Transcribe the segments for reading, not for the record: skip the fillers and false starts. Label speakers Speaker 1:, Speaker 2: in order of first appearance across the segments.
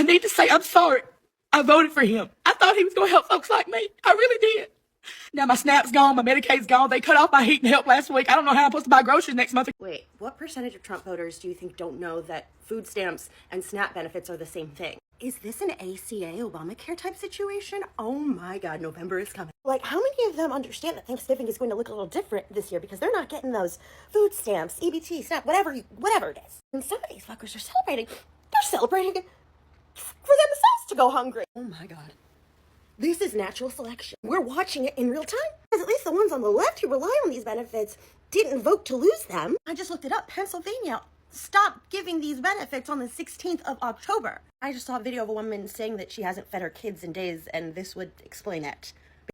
Speaker 1: I need to say I'm sorry. I voted for him. I thought he was going to help folks like me. I really did. Now my SNAP's gone, my Medicaid's gone. They cut off my heat and help last week. I don't know how I'm supposed to buy groceries next month.
Speaker 2: Wait, what percentage of Trump voters do you think don't know that food stamps and SNAP benefits are the same thing? Is this an ACA Obamacare type situation? Oh my God, November is coming. Like, how many of them understand that Thanksgiving is going to look a little different this year because they're not getting those food stamps, EBT, SNAP, whatever it is. And some of these fuckers are celebrating. They're celebrating for themselves to go hungry. Oh my God. This is natural selection. We're watching it in real time. Because at least the ones on the left who rely on these benefits didn't vote to lose them. I just looked it up. Pennsylvania stopped giving these benefits on the 16th of October. I just saw a video of a woman saying that she hasn't fed her kids in days, and this would explain it.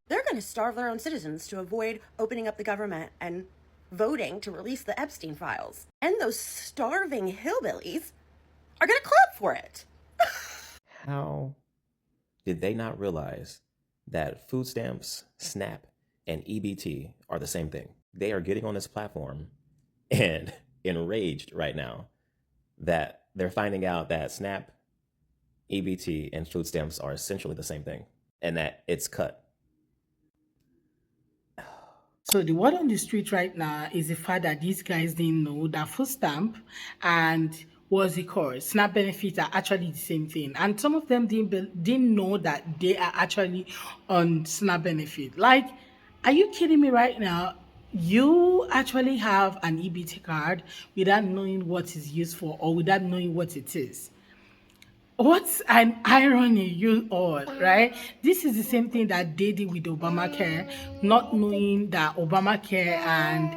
Speaker 2: They're going to starve their own citizens to avoid opening up the government and voting to release the Epstein files. And those starving hillbillies are going to clap for it.
Speaker 3: How did they not realize that food stamps, SNAP, and EBT are the same thing? They are getting on this platform and enraged right now that they're finding out that SNAP, EBT, and food stamps are essentially the same thing and that it's cut.
Speaker 1: So the word on the street right now is the fact that these guys didn't know that food stamp and what's it called, SNAP benefits are actually the same thing. And some of them didn't know that they are actually on SNAP benefit. Like, are you kidding me right now? You actually have an EBT card without knowing what it's used for or without knowing what it is. What's an irony, you all, right? This is the same thing that they did with Obamacare, not knowing that Obamacare and,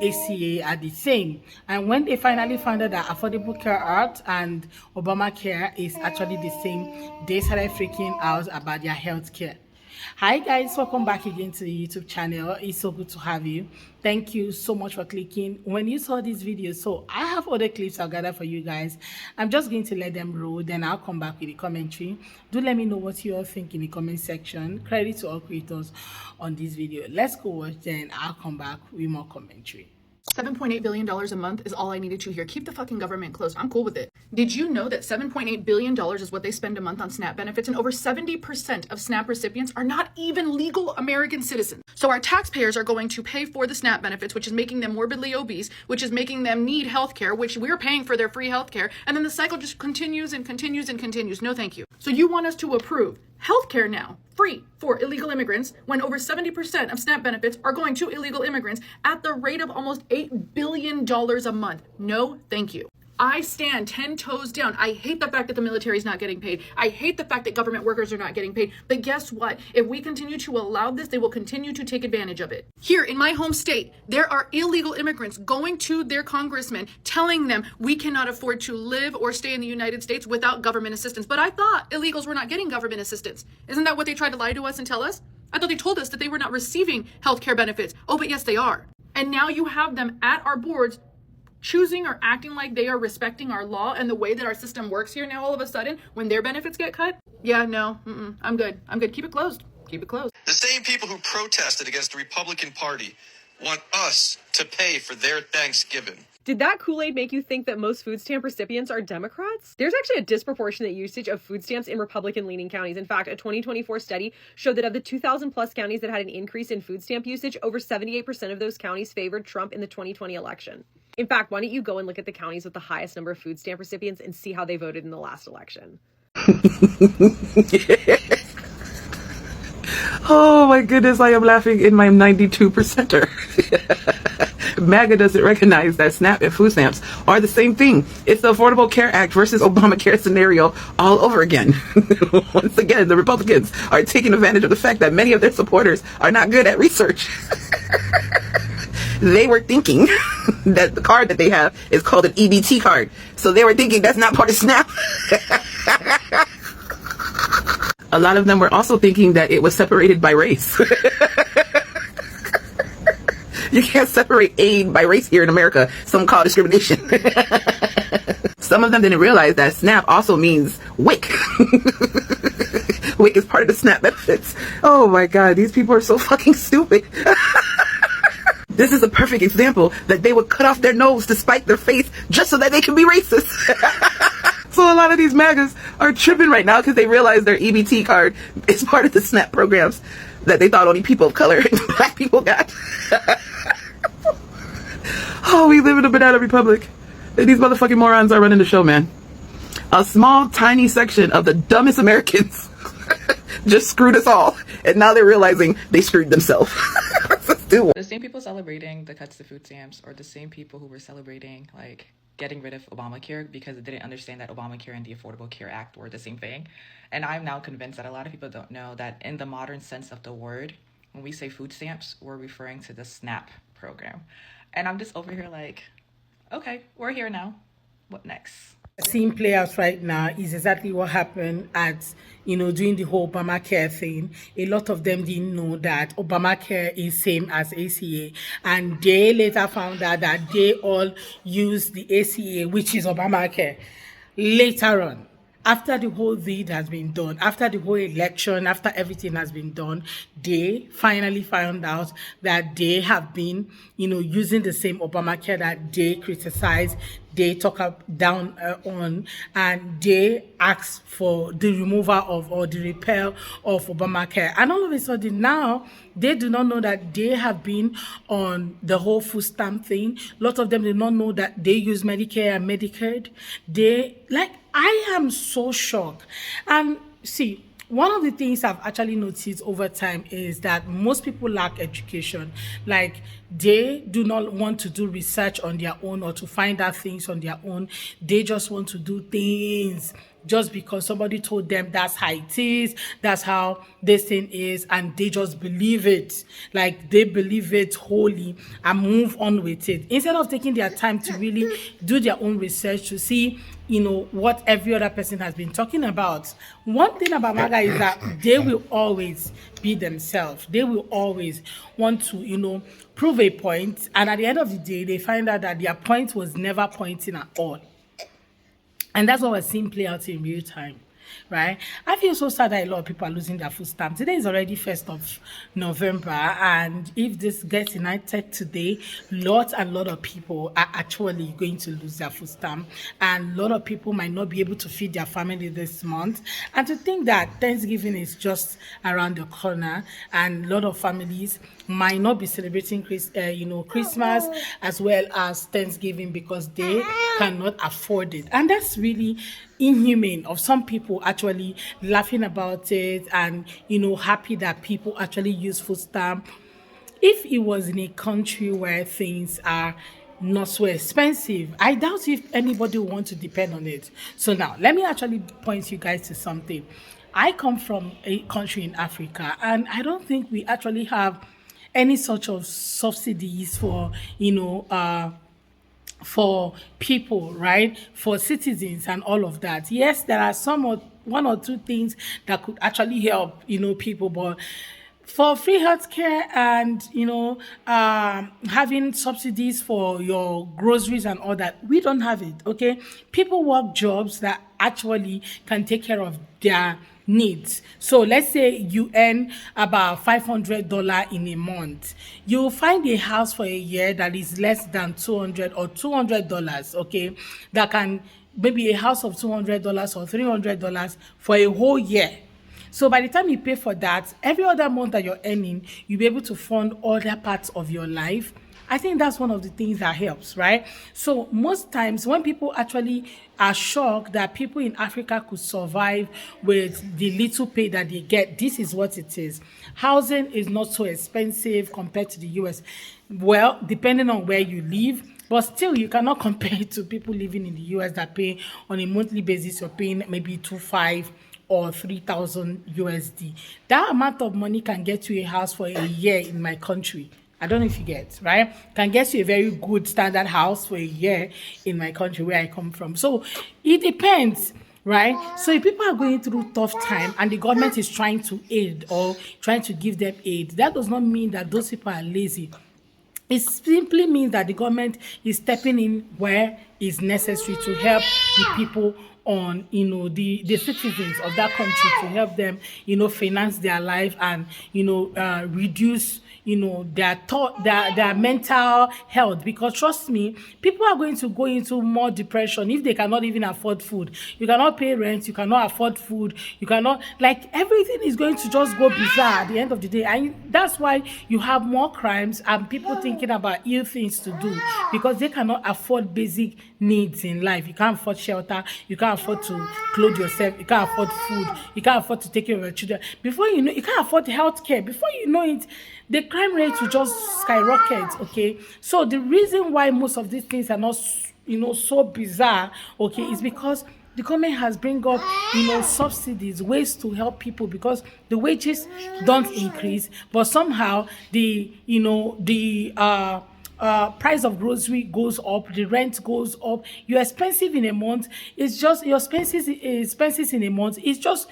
Speaker 1: ACA are the same. And when they finally found out that Affordable Care Act and Obamacare is actually the same, they started freaking out about their health care. Hi guys, welcome back again to the YouTube channel. It's so good to have you. Thank you so much for clicking when you saw this video. So I have other clips I'll gather for you guys. I'm just going to let them roll, then I'll come back with the commentary. Do let me know what you all think in the comment section. Credit to all creators on this video. Let's go watch, then I'll come back with more commentary.
Speaker 4: $7.8 billion a month is all I needed to hear. Keep the fucking government closed. I'm cool with it. Did you know that $7.8 billion is what they spend a month on SNAP benefits, and over 70% of SNAP recipients are not even legal American citizens? So our taxpayers are going to pay for the SNAP benefits, which is making them morbidly obese, which is making them need health care, which we're paying for their free health care, and then the cycle just continues and continues and continues. No thank you. So you want us to approve healthcare now, free for illegal immigrants, when over 70% of SNAP benefits are going to illegal immigrants at the rate of almost $8 billion a month. No, thank you. I stand 10 toes down. I hate the fact that the military is not getting paid. I hate the fact that government workers are not getting paid. But guess what? If we continue to allow this, they will continue to take advantage of it. Here in my home state, there are illegal immigrants going to their congressmen, telling them we cannot afford to live or stay in the United States without government assistance. But I thought illegals were not getting government assistance. Isn't that what they tried to lie to us and tell us? I thought they told us that they were not receiving health care benefits. Oh, but yes, they are. And now you have them at our boards choosing or acting like they are respecting our law and the way that our system works here now all of a sudden when their benefits get cut. Yeah, no, I'm good. Keep it closed. Keep it closed.
Speaker 5: The same people who protested against the Republican Party want us to pay for their Thanksgiving.
Speaker 6: Did that Kool-Aid make you think that most food stamp recipients are Democrats? There's actually a disproportionate usage of food stamps in Republican-leaning counties. In fact, a 2024 study showed that of the 2,000 plus counties that had an increase in food stamp usage, over 78% of those counties favored Trump in the 2020 election. In fact, why don't you go and look at the counties with the highest number of food stamp recipients and see how they voted in the last election?
Speaker 7: Oh my goodness, I am laughing in my 92%er. MAGA doesn't recognize that SNAP and food stamps are the same thing. It's the Affordable Care Act versus Obamacare scenario all over again. Once again, the Republicans are taking advantage of the fact that many of their supporters are not good at research. They were thinking that the card that they have is called an EBT card. So they were thinking that's not part of SNAP. A lot of them were also thinking that it was separated by race. You can't separate aid by race here in America. Some call it discrimination. Some of them didn't realize that SNAP also means WIC. WIC is part of the SNAP benefits. Oh my God, these people are so fucking stupid. This is a perfect example that they would cut off their nose to spite their face just so that they can be racist. So a lot of these MAGAs are tripping right now because they realize their EBT card is part of the SNAP programs that they thought only people of color and black people got. Oh, we live in a banana republic. These motherfucking morons are running the show, man. A small, tiny section of the dumbest Americans just screwed us all. And now they're realizing they screwed themselves. Let's do it.
Speaker 8: The same people celebrating the cuts to food stamps are the same people who were celebrating, like, getting rid of Obamacare because they didn't understand that Obamacare and the Affordable Care Act were the same thing. And I'm now convinced that a lot of people don't know that in the modern sense of the word, when we say food stamps, we're referring to the SNAP program. And I'm just over here like, okay, we're here now. What next?
Speaker 1: Seeing play out right now is exactly what happened at, during the whole Obamacare thing. A lot of them didn't know that Obamacare is same as ACA, and they later found out that they all use the ACA, which is Obamacare, later on. After the whole deed has been done, after the whole election, after everything has been done, they finally found out that they have been, using the same Obamacare that they criticize, they talk down on, and they ask for the removal of or the repeal of Obamacare. And all of a sudden now, they do not know that they have been on the whole food stamp thing. A lot of them do not know that they use Medicare and Medicaid. I am so shocked. And see, one of the things I've actually noticed over time is that most people lack education. Like, they do not want to do research on their own or to find out things on their own. They just want to do things just because somebody told them that's how it is, that's how this thing is, and they just believe it. Like, they believe it wholly and move on with it, instead of taking their time to really do their own research to see, what every other person has been talking about. One thing about MAGA is that they will always be themselves. They will always want to, prove a point, and at the end of the day, they find out that their point was never pointing at all. And that's what we're seeing play out in real time, right? I feel so sad that a lot of people are losing their food stamp. Today is already 1st of November, and if this gets enacted today, lots and lot of people are actually going to lose their food stamp, and a lot of people might not be able to feed their family this month. And to think that Thanksgiving is just around the corner, and a lot of families might not be celebrating Christmas as well as Thanksgiving because they cannot afford it. And that's really inhumane of some people actually laughing about it and happy that people actually use food stamp. If it was in a country where things are not so expensive, I doubt if anybody would want to depend on it. So now let me actually point you guys to something. I come from a country in Africa, and I don't think we actually have any sort of subsidies for for people, right? For citizens and all of that. Yes, there are one or two things that could actually help, people, but for free healthcare and having subsidies for your groceries and all that, we don't have it. Okay, people work jobs that actually can take care of their needs. So let's say you earn about $500 in a month. You'll find a house for a year that is less than $200 or $200, okay, that can maybe a house of $200 or $300 for a whole year. So by the time you pay for that, every other month that you're earning, you'll be able to fund other parts of your life. I think that's one of the things that helps, right? So most times when people actually are shocked that people in Africa could survive with the little pay that they get, this is what it is. Housing is not so expensive compared to the US. Well, depending on where you live, but still you cannot compare it to people living in the US that pay on a monthly basis. You're paying maybe $2,500 or 3,000 USD. That amount of money can get you a house for a year in my country. I don't know if you get, right? Can get you a very good standard house for a year in my country where I come from. So it depends, right? So if people are going through tough time and the government is trying to aid or trying to give them aid, that does not mean that those people are lazy. It simply means that the government is stepping in where is necessary to help the people on, the citizens of that country, to help them, finance their life, and reduce, their thought, their mental health. Because trust me, people are going to go into more depression if they cannot even afford food. You cannot pay rent, you cannot afford food, you cannot, like, everything is going to just go bizarre at the end of the day. And that's why you have more crimes and people thinking about ill things to do, because they cannot afford basic needs in life. You can't afford shelter, you can't afford to clothe yourself, you can't afford food, you can't afford to take care of your children. Before you know, you can't afford health care. Before you know it, the crime rate will just skyrocket. Okay, so the reason why most of these things are not, so bizarre, okay, is because the government has bring up, subsidies, ways to help people, because the wages don't increase, but somehow the, price of grocery goes up, the rent goes up, your expensive in a month, it's just your expenses in a month, it's just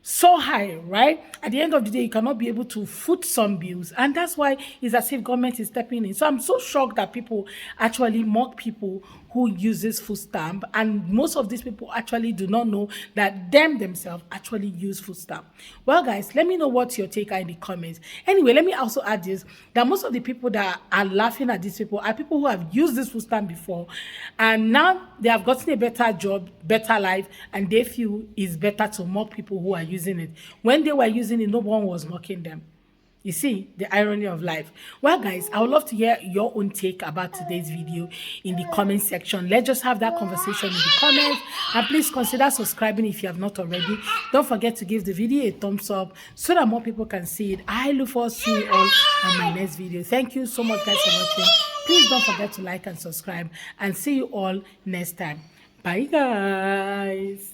Speaker 1: so high, right? At the end of the day, you cannot be able to foot some bills, and that's why it's as if government is stepping in. So I'm so shocked that people actually mock people who uses food stamp, and most of these people actually do not know that themselves actually use food stamp. Well, guys, let me know what your take are in the comments. Anyway, let me also add this, that most of the people that are laughing at these people are people who have used this food stamp before, and now they have gotten a better job, better life, and they feel it's better to mock people who are using it. When they were using it, no one was mocking them. You see the irony of life. Well, guys, I would love to hear your own take about today's video in the comment section. Let's just have that conversation in the comments. And please consider subscribing if you have not already. Don't forget to give the video a thumbs up so that more people can see it. I look forward to seeing you all on my next video. Thank you so much, guys, for watching. Please don't forget to like and subscribe. And see you all next time. Bye, guys.